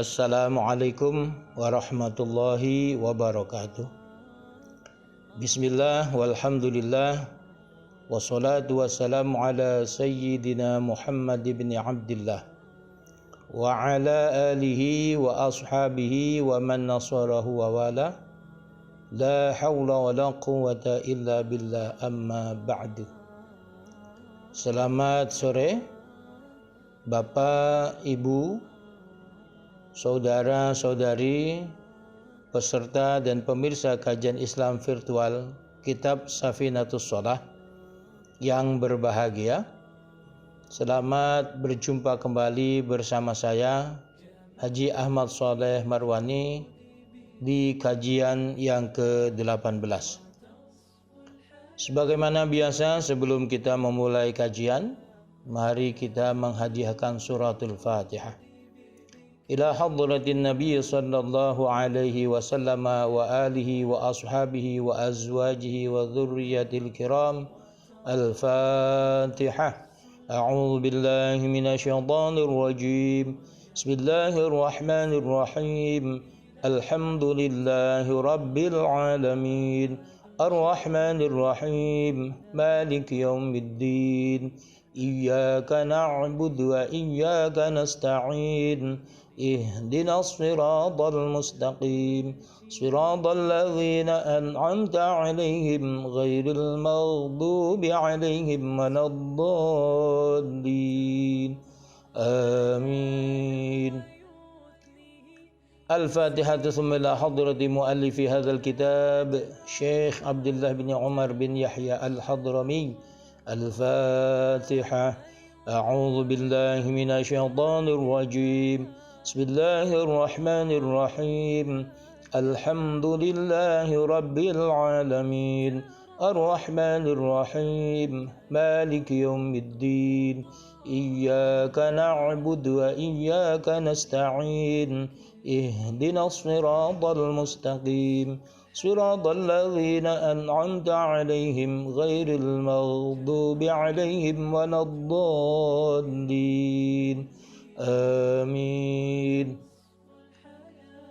Assalamualaikum warahmatullahi wabarakatuh. Bismillah walhamdulillah wassalatu wassalamu ala sayyidina Muhammad ibn Abdillah wa ala alihi wa ashabihi wa man nasarahu wa wala. La hawla wa la quwwata illa billah, amma ba'du. Selamat sore Bapak, Ibu, saudara-saudari, peserta dan pemirsa kajian Islam virtual Kitab Safinatus Shalah yang berbahagia. Selamat berjumpa kembali bersama saya Haji Ahmad Saleh Marwani di kajian yang ke-18. Sebagaimana biasa, sebelum kita memulai kajian, mari kita menghadiahkan suratul Fatihah ila hadratin Nabi sallallahu alaihi wasallam wa alihi wa ashabihi wa azwajihi wa dzurriyyatil kiram. Al-Fatihah. A'udzu billahi minasyaitonir rajim. Bismillahirrahmanirrahim. Alhamdulillahi rabbil alamin. Ar-Rahmanir Rahim. Maliki yaumiddin. Iyyaka na'budu wa iyyaka nasta'in. Ihdinas siratal mustaqim. Siratal ladzina an'amta 'alaihim ghairil maghdubi 'alaihim waladdallin. Amin. Al-Fatihah. Thumma ila hadrati muallifi hadzal kitab Syekh Abdullah bin Umar bin Yahya Al-Hadrami. Al-Fatihah. A'udzu billahi minasyaitonir rajim. Bismillahirrahmanirrahim. Alhamdulillahi rabbil alamin. Ar-Rahmanir Rahim. Maliki yaumiddin. Iyyaka na'budu wa iyyaka nasta'in. Ihdinas siratal mustaqim. Siratal ladzina an'amta 'alaihim ghairil maghdubi 'alaihim waladdallin. Amin.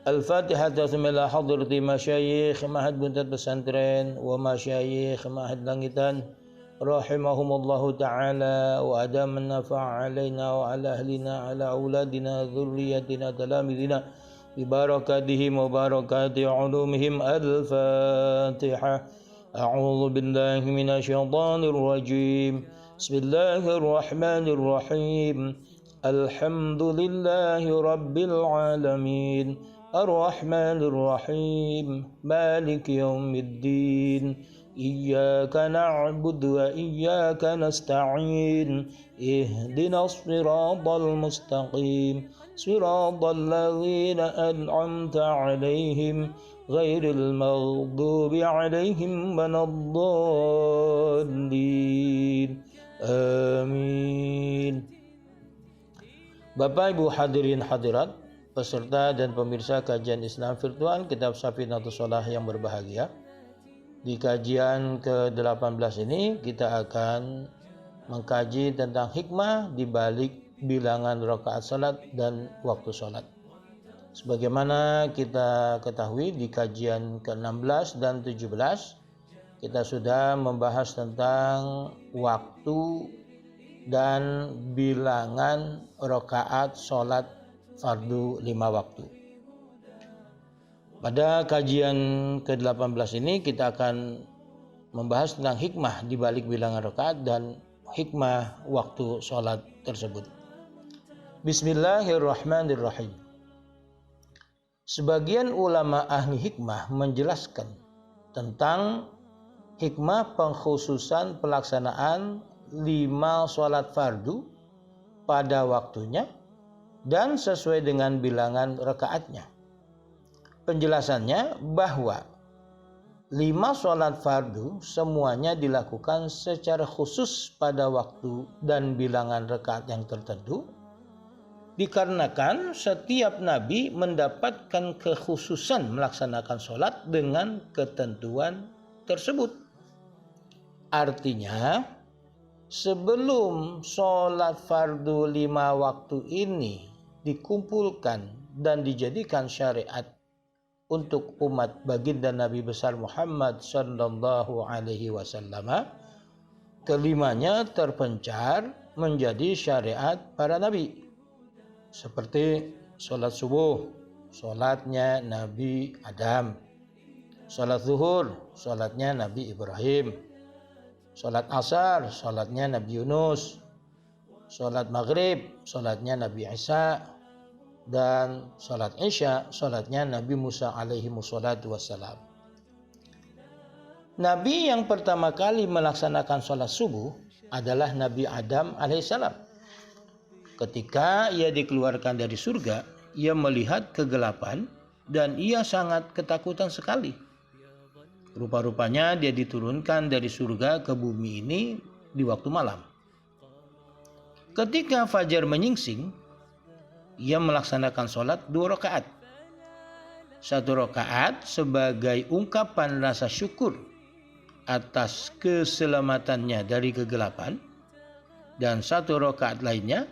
Al-Fatihah. Bismillah hadrati masyayikh Ma'had Buntat Pesantren wa masyayikh Ma'had Langitan rahimahumullahu ta'ala wa adaman nafa'a alaina wa ala ahlina ala auladina dhurriyyatina talamidina bi barakatihim wa barakati ulumihim. Al-Fatihah. A'udzu billahi minasyaitonir rajim. Bismillahirrahmanirrahim. Alhamdulillahi rabbil alamin. Ar-Rahmanir Rahim. Maliki yaumiddin. Iyyaka na'budu wa iyyaka nasta'in. Ihdinas siratal mustaqim. Siratal ladzina an'amta 'alaihim ghairil maghdubi 'alaihim waladdallin. Amin. Bapak, Ibu, hadirin hadirat, peserta dan pemirsa kajian Islam virtual Kitab Safinatus Shalah yang berbahagia. Di kajian ke-18 ini kita akan mengkaji tentang hikmah di balik bilangan rakaat salat dan waktu salat. Sebagaimana kita ketahui, di kajian ke-16 dan 17 kita sudah membahas tentang waktu dan bilangan rakaat salat fardu 5 waktu. Pada kajian ke-18 ini kita akan membahas tentang hikmah di balik bilangan rakaat dan hikmah waktu salat tersebut. Bismillahirrahmanirrahim. Sebagian ulama ahli hikmah menjelaskan tentang hikmah pengkhususan pelaksanaan 5 salat fardu pada waktunya dan sesuai dengan bilangan rakaatnya. Penjelasannya bahwa 5 salat fardu semuanya dilakukan secara khusus pada waktu dan bilangan rakaat yang tertentu, dikarenakan setiap nabi mendapatkan kekhususan melaksanakan salat dengan ketentuan tersebut. Artinya, sebelum sholat fardu 5 waktu ini dikumpulkan dan dijadikan syariat untuk umat baginda Nabi besar Muhammad sallallahu alaihi wasallam, kelimanya terpencar menjadi syariat para nabi. Seperti sholat subuh, sholatnya Nabi Adam. Sholat zuhur, sholatnya Nabi Ibrahim. Sholat asar, sholatnya Nabi Yunus. Sholat maghrib, sholatnya Nabi Isa. Dan sholat isya, sholatnya Nabi Musa alaihi wassalatu wassalam. Nabi yang pertama kali melaksanakan sholat subuh adalah Nabi Adam alaihissalam. Ketika ia dikeluarkan dari surga, ia melihat kegelapan dan ia sangat ketakutan sekali. Rupa-rupanya dia diturunkan dari surga ke bumi ini di waktu malam. Ketika fajar menyingsing, ia melaksanakan sholat 2 rakaat. 1 rakaat sebagai ungkapan rasa syukur atas keselamatannya dari kegelapan, dan 1 rakaat lainnya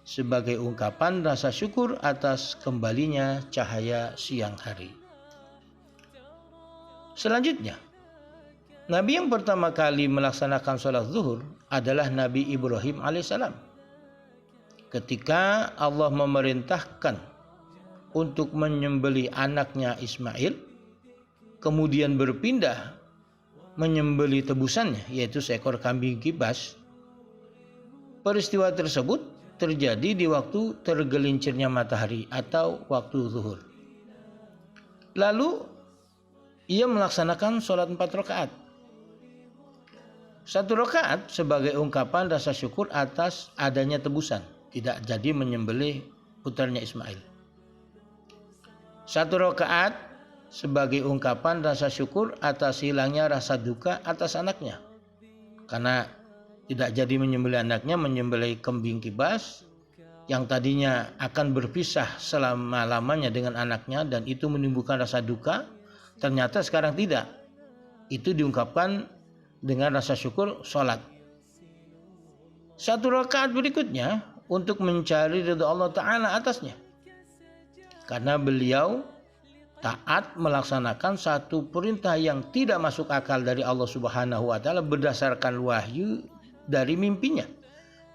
sebagai ungkapan rasa syukur atas kembalinya cahaya siang hari. Selanjutnya, Nabi yang pertama kali melaksanakan sholat zuhur adalah Nabi Ibrahim alaihissalam. Ketika Allah memerintahkan untuk menyembelih anaknya Ismail, kemudian berpindah menyembelih tebusannya, yaitu seekor kambing kibas. Peristiwa tersebut terjadi di waktu tergelincirnya matahari atau waktu zuhur. Lalu ia melaksanakan sholat 4 rakaat. 1 rakaat sebagai ungkapan rasa syukur atas adanya tebusan, tidak jadi menyembelih putranya Ismail. 1 rakaat sebagai ungkapan rasa syukur atas hilangnya rasa duka atas anaknya, karena tidak jadi menyembelih anaknya, menyembelih kambing kibas yang tadinya akan berpisah selama-lamanya dengan anaknya dan itu menimbulkan rasa duka, ternyata sekarang tidak. Itu diungkapkan dengan rasa syukur sholat. 1 rakaat berikutnya untuk mencari ridha Allah Ta'ala atasnya, karena beliau taat melaksanakan satu perintah yang tidak masuk akal dari Allah Subhanahu wa Ta'ala berdasarkan wahyu dari mimpinya,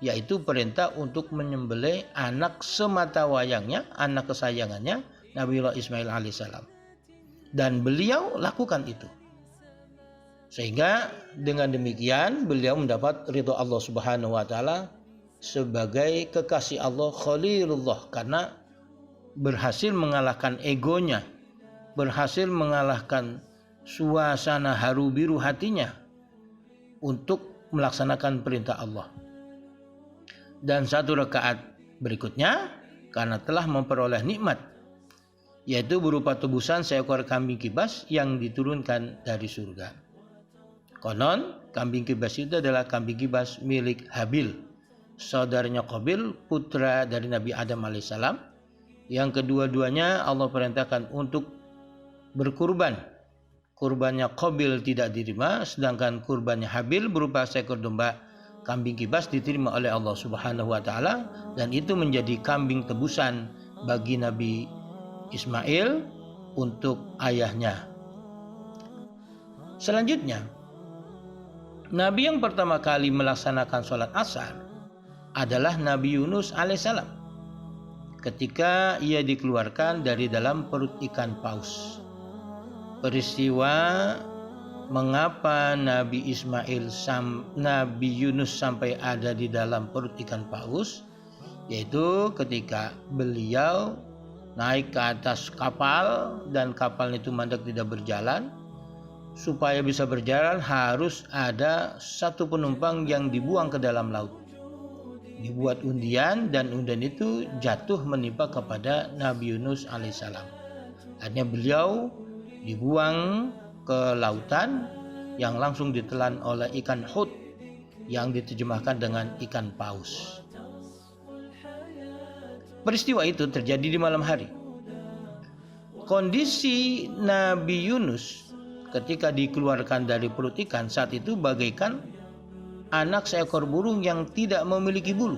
yaitu perintah untuk menyembelih anak semata wayangnya, anak kesayangannya Nabiullah Ismail alaihissalam. Dan beliau lakukan itu, sehingga dengan demikian beliau mendapat ridha Allah Subhanahu wa Ta'ala sebagai kekasih Allah, Khalilullah, karena berhasil mengalahkan egonya, berhasil mengalahkan suasana haru biru hatinya untuk melaksanakan perintah Allah. Dan 1 rakaat berikutnya karena telah memperoleh nikmat, yaitu berupa tebusan seekor kambing kibas yang diturunkan dari surga. Konon kambing kibas itu adalah kambing kibas milik Habil, saudaranya Qabil, putra dari Nabi Adam alaihissalam, yang kedua-duanya Allah perintahkan untuk berkurban. Kurbannya Qabil tidak diterima, sedangkan kurbannya Habil berupa seekor domba kambing kibas diterima oleh Allah Subhanahu wa Ta'ala, dan itu menjadi kambing tebusan bagi Nabi Ismail untuk ayahnya. Selanjutnya, Nabi yang pertama kali melaksanakan sholat asar adalah Nabi Yunus alaihissalam, ketika ia dikeluarkan dari dalam perut ikan paus. Peristiwa mengapa Nabi Yunus sampai ada di dalam perut ikan paus, yaitu ketika beliau naik ke atas kapal dan kapal itu mandek tidak berjalan. Supaya bisa berjalan harus ada satu penumpang yang dibuang ke dalam laut. Dibuat undian dan undian itu jatuh menimpa kepada Nabi Yunus alaihissalam. Akhirnya beliau dibuang ke lautan yang langsung ditelan oleh ikan hut yang diterjemahkan dengan ikan paus. Peristiwa itu terjadi di malam hari. Kondisi Nabi Yunus ketika dikeluarkan dari perut ikan saat itu bagaikan anak seekor burung yang tidak memiliki bulu.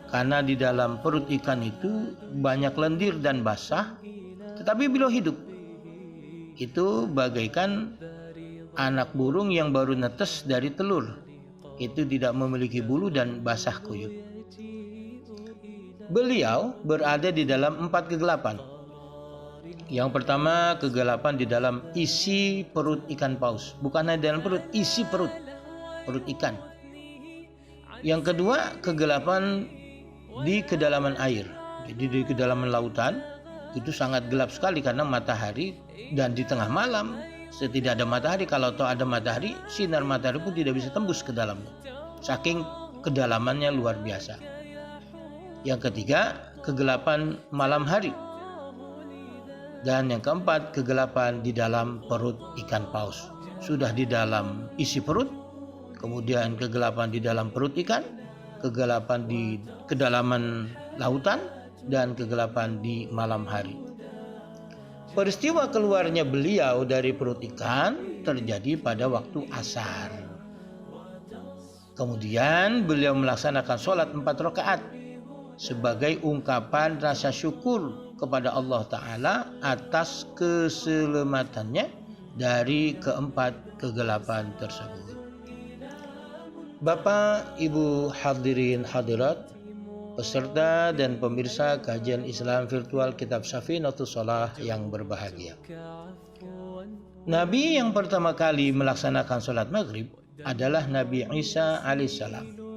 karena di dalam perut ikan itu banyak lendir dan basah, tetapi beliau hidup. Itu bagaikan anak burung yang baru netes dari telur. Itu tidak memiliki bulu dan basah kuyup. Beliau berada di dalam 4 kegelapan. Yang pertama, kegelapan di dalam isi perut ikan paus. Bukan hanya dalam perut, isi perut ikan. Yang kedua, kegelapan di kedalaman air. Jadi di kedalaman lautan itu sangat gelap sekali karena matahari, dan di tengah malam tidak ada matahari. Kalau ada matahari, sinar matahari pun tidak bisa tembus ke dalamnya. Saking kedalamannya luar biasa. Yang ketiga, kegelapan malam hari. Dan yang keempat, kegelapan di dalam perut ikan paus. Sudah di dalam isi perut, kemudian kegelapan di dalam perut ikan, kegelapan di kedalaman lautan, dan kegelapan di malam hari. Peristiwa keluarnya beliau dari perut ikan terjadi pada waktu asar. Kemudian beliau melaksanakan sholat 4 rakaat sebagai ungkapan rasa syukur kepada Allah Ta'ala atas keselamatannya dari keempat kegelapan tersebut. Bapak, Ibu hadirin hadirat, peserta dan pemirsa kajian Islam virtual Kitab Safinatus Shalah yang berbahagia. Nabi yang pertama kali melaksanakan sholat maghrib adalah Nabi Isa alaihissalam.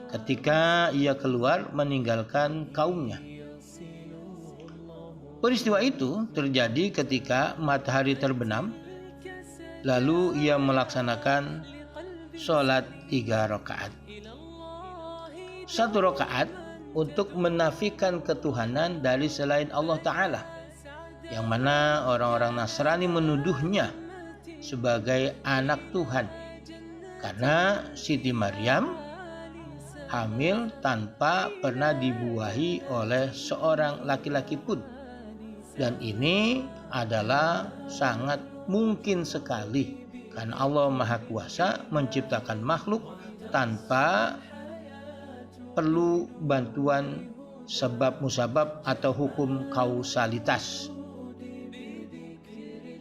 Ketika ia keluar meninggalkan kaumnya. Peristiwa itu terjadi ketika matahari terbenam, lalu ia melaksanakan sholat 3 rakaat. 1 rakaat untuk menafikan ketuhanan dari selain Allah Ta'ala, yang mana orang-orang Nasrani menuduhnya sebagai anak Tuhan, karena Siti Maryam hamil tanpa pernah dibuahi oleh seorang laki-laki pun. Dan ini adalah sangat mungkin sekali, karena Allah Maha Kuasa menciptakan makhluk tanpa perlu bantuan sebab musabab atau hukum kausalitas.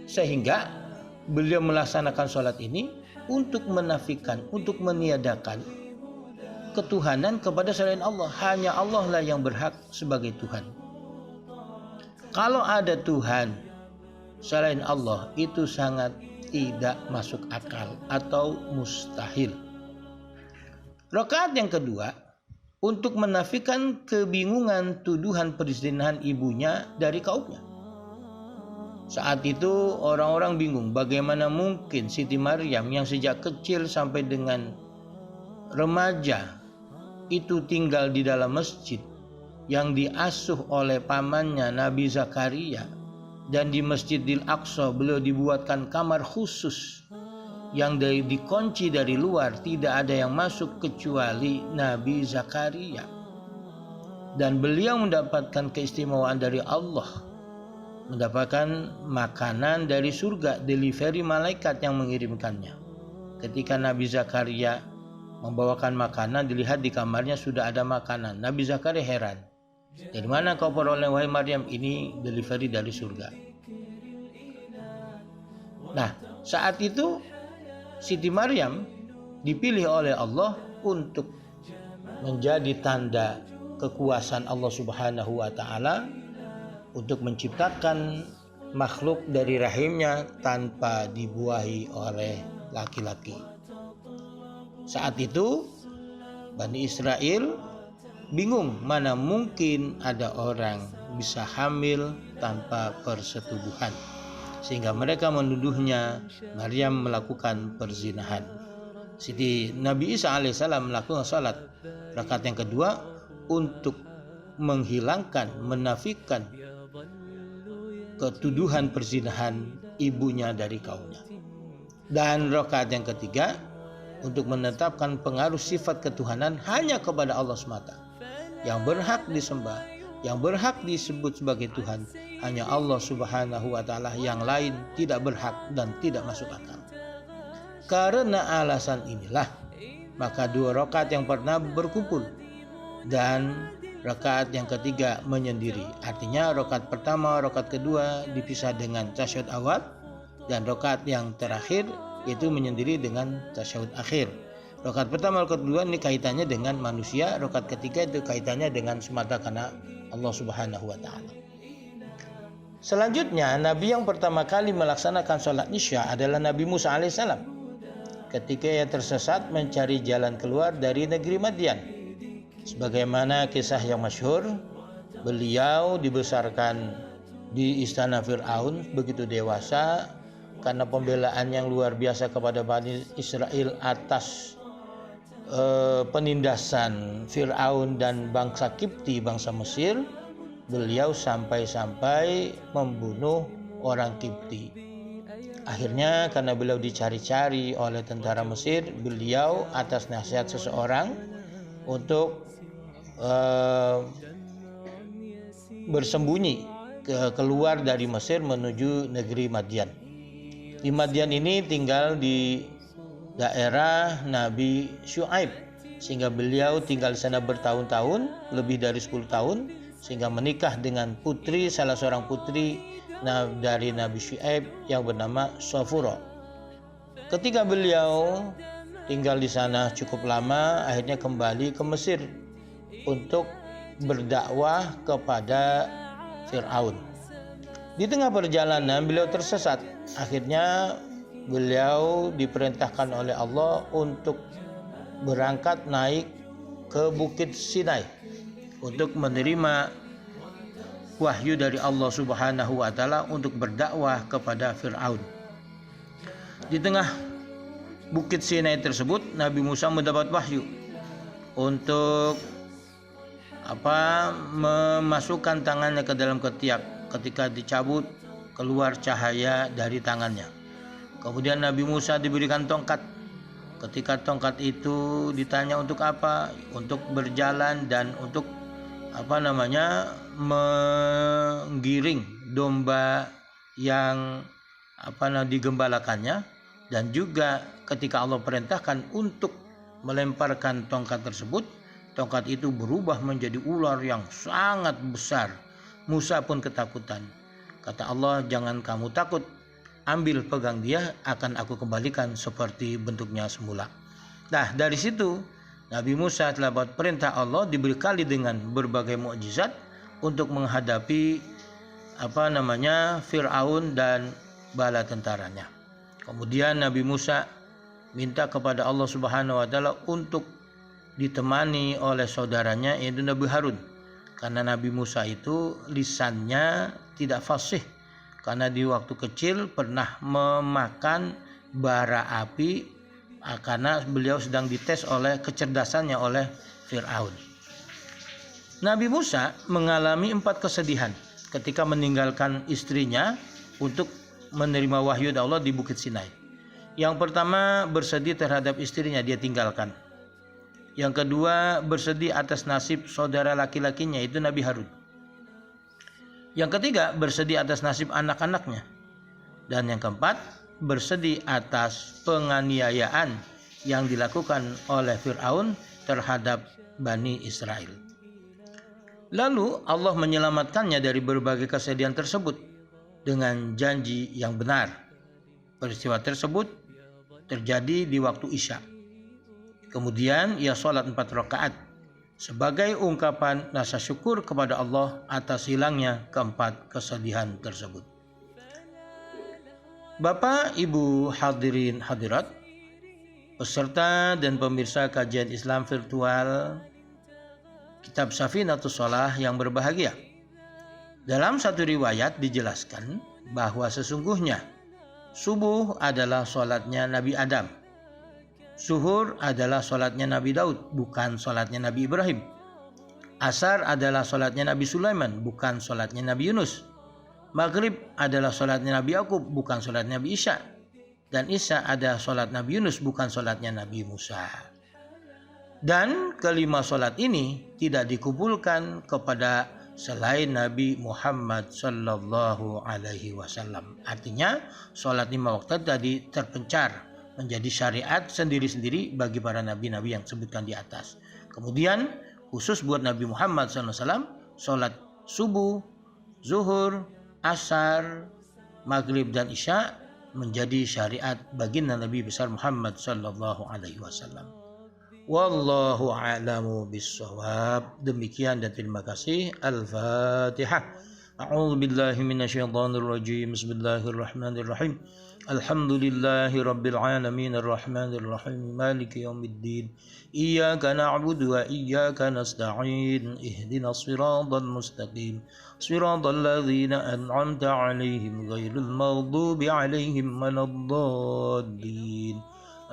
Sehingga beliau melaksanakan sholat ini untuk menafikan, untuk meniadakan ketuhanan kepada selain Allah. Hanya Allah lah yang berhak sebagai Tuhan. Kalau ada Tuhan selain Allah, itu sangat tidak masuk akal atau mustahil. Rakaat yang kedua untuk menafikan kebingungan tuduhan perzinahan ibunya dari kaumnya. Saat itu orang-orang bingung bagaimana mungkin Siti Maryam yang sejak kecil sampai dengan remaja itu tinggal di dalam masjid yang diasuh oleh pamannya Nabi Zakaria, dan di Masjidil Aqsa beliau dibuatkan kamar khusus yang dikunci dari luar, tidak ada yang masuk kecuali Nabi Zakaria, dan beliau mendapatkan keistimewaan dari Allah, mendapatkan makanan dari surga, delivery malaikat yang mengirimkannya. Ketika Nabi Zakaria membawakan makanan, dilihat di kamarnya sudah ada makanan. Nabi Zakaria heran, dari mana kau peroleh wahai Maryam? Ini delivery dari surga. Nah, saat itu Siti Maryam dipilih oleh Allah untuk menjadi tanda kekuasaan Allah Subhanahu wa Ta'ala untuk menciptakan makhluk dari rahimnya tanpa dibuahi oleh laki-laki. Saat itu Bani Israel bingung, mana mungkin ada orang bisa hamil tanpa persetubuhan, sehingga mereka menuduhnya Maryam melakukan perzinahan. Siti Nabi Isa alaihissalam melakukan salat rakaat yang kedua untuk menghilangkan, menafikan ketuduhan perzinahan ibunya dari kaumnya. Dan rakaat yang ketiga untuk menetapkan pengaruh sifat ketuhanan hanya kepada Allah semata, yang berhak disembah, yang berhak disebut sebagai Tuhan, hanya Allah Subhanahu wa Ta'ala, yang lain tidak berhak dan tidak masuk akal. Karena alasan inilah, maka 2 rakaat yang pernah berkumpul dan rakaat yang ketiga menyendiri. Artinya rakaat pertama, rakaat kedua dipisah dengan tasyahud awal, dan rakaat yang terakhir itu menyendiri dengan tasyahud akhir. Rakaat pertama, rakaat kedua ini kaitannya dengan manusia, rakaat ketiga itu kaitannya dengan semata karena Allah Subhanahu wa taala. Selanjutnya, Nabi yang pertama kali melaksanakan sholat Isya adalah Nabi Musa alaihissalam. Ketika ia tersesat mencari jalan keluar dari negeri Madian. Sebagaimana kisah yang masyhur, beliau dibesarkan di istana Fir'aun begitu dewasa karena pembelaan yang luar biasa kepada Bani Israel atas penindasan Fir'aun dan bangsa Kipti, bangsa Mesir. Beliau sampai-sampai membunuh orang Kipti. Akhirnya karena beliau dicari-cari oleh tentara Mesir, beliau atas nasihat seseorang untuk bersembunyi keluar dari Mesir menuju negeri Madian. Di Madian ini tinggal di daerah Nabi Syuaib, sehingga beliau tinggal di sana bertahun-tahun, lebih dari 10 tahun, sehingga menikah dengan putri, salah seorang putri dari Nabi Syuaib yang bernama Safura. Ketika beliau tinggal di sana cukup lama, akhirnya kembali ke Mesir untuk berdakwah kepada Fir'aun. Di tengah perjalanan beliau tersesat. Akhirnya beliau diperintahkan oleh Allah untuk berangkat naik ke Bukit Sinai untuk menerima wahyu dari Allah Subhanahu wa taala untuk berdakwah kepada Fir'aun. Di tengah Bukit Sinai tersebut, Nabi Musa mendapat wahyu untuk memasukkan tangannya ke dalam ketiak. Ketika dicabut, keluar cahaya dari tangannya. Kemudian Nabi Musa diberikan tongkat. Ketika tongkat itu ditanya untuk apa? Untuk berjalan dan untuk menggiring domba yang digembalakannya. Dan juga ketika Allah perintahkan untuk melemparkan tongkat tersebut, tongkat itu berubah menjadi ular yang sangat besar. Musa pun ketakutan. Kata Allah, jangan kamu takut, ambil pegang dia, akan aku kembalikan seperti bentuknya semula. Nah, dari situ Nabi Musa telah dapat perintah Allah, dibekali dengan berbagai mukjizat untuk menghadapi Fir'aun dan bala tentaranya. Kemudian Nabi Musa minta kepada Allah Subhanahu wa taala untuk ditemani oleh saudaranya yaitu Nabi Harun. Karena Nabi Musa itu lisannya tidak fasih, karena di waktu kecil pernah memakan bara api karena beliau sedang dites oleh kecerdasannya oleh Fir'aun. Nabi Musa mengalami 4 kesedihan ketika meninggalkan istrinya untuk menerima wahyu dari Allah di Bukit Sinai. Yang pertama, bersedih terhadap istrinya dia tinggalkan. Yang kedua, bersedih atas nasib saudara laki-lakinya itu Nabi Harun. Yang ketiga, bersedih atas nasib anak-anaknya. Dan yang keempat, bersedih atas penganiayaan yang dilakukan oleh Fir'aun terhadap Bani Israel. Lalu Allah menyelamatkannya dari berbagai kesedihan tersebut dengan janji yang benar. Peristiwa tersebut terjadi di waktu Isya. Kemudian ia sholat 4 rakaat sebagai ungkapan rasa syukur kepada Allah atas hilangnya keempat kesedihan tersebut. Bapak, Ibu hadirin hadirat, peserta dan pemirsa kajian Islam virtual Kitab Safinatus Shalah yang berbahagia. Dalam satu riwayat dijelaskan bahwa sesungguhnya subuh adalah sholatnya Nabi Adam. Zuhur adalah sholatnya Nabi Daud, bukan sholatnya Nabi Ibrahim. Asar adalah sholatnya Nabi Sulaiman, bukan sholatnya Nabi Yunus. Maghrib adalah sholatnya Nabi Yakub, bukan sholatnya Nabi Isa. Dan Isa adalah sholat Nabi Yunus, bukan sholatnya Nabi Musa. Dan kelima sholat ini tidak dikumpulkan kepada selain Nabi Muhammad Sallallahu Alaihi Wasallam. Artinya sholat 5 waktu tadi terpencar menjadi syariat sendiri-sendiri bagi para nabi-nabi yang disebutkan di atas. Kemudian khusus buat Nabi Muhammad SAW, sholat subuh, zuhur, asar, maghrib dan isya menjadi syariat baginda Nabi besar Muhammad sallallahu alaihi wasallam. Wallahu a'lamu bissawab. Demikian dan terima kasih. Al-Fatihah. A'udzu billahi minasyaitonir rajim. Bismillahirrahmanirrahim. Alhamdulillahi rabbil alamin arrahmanir rahim maliki yaumiddin. Iyyaka na'budu wa iyyaka nasta'in. Ihdinas siratal mustaqim. Siratal ladzina an'amta 'alaihim ghairil maghdubi 'alaihim waladdallin.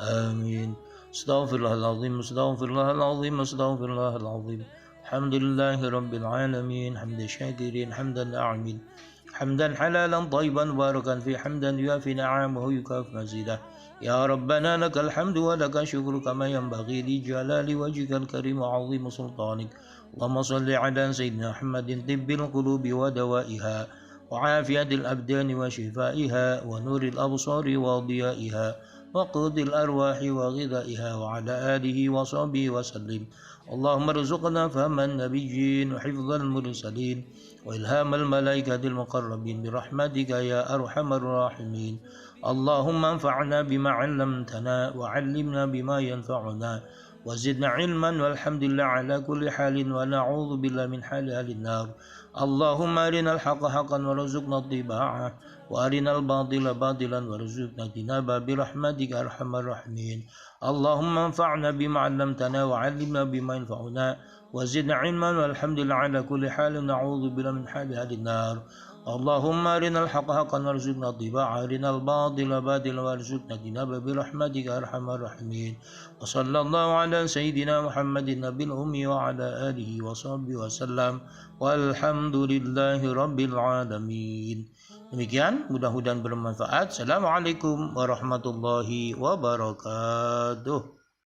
Amin. Astaghfirullahaladzim, astaghfirullahaladzim, astaghfirullahaladzim. Alhamdulillahi rabbil alamin, hamdan syakirin, hamdan na'amin, hamdan halalan tayyiban barakan fi, hamdan yuafi na'amahu yukafi mazidah. Ya Rabbana lakal hamdu wa lakal syukru kama yanbaghi li jalali wajhikal karim wa 'azimi sultanik. Allahumma salli ala sayyidina Muhammadin tibbil qulubi wa dawaiha wa 'afiyatil abdani wa shifaiha wa nuril absari wa diyaiha وقود الأرواح وغذائها وعلى آله وصحبه وسلم. اللهم ارزقنا فهم النبيين وحفظ المرسلين وإلهام الملائكة المقربين برحمتك يا أرحم الراحمين. اللهم انفعنا بما علمتنا وعلمنا بما ينفعنا وزدنا علما والحمد لله على كل حال ونعوذ بالله من حال أهل النار. اللهم أرنا الحق حقا وارزقنا اتباعه وأرنا الباطل باطلا وارزقنا اجتنابه برحمتك أرحم الراحمين. اللهم انفعنا بما علمتنا وعلمنا بما ينفعنا وزدنا علما والحمد لله على كل حال ونعوذ بالله من حال أهل النار. اللهم أرنا الحق حقا وارزقنا اتباعه أرنا الباطل باطلا وارزقنا اجتنابه برحمتك أرحم الراحمين. وصلى الله على سيدنا محمد النبي الأمي وعلى آله وصحبه وسلم والحمد لله رب العالمين. Demikian, mudah-mudahan bermanfaat. Assalamualaikum warahmatullahi wabarakatuh.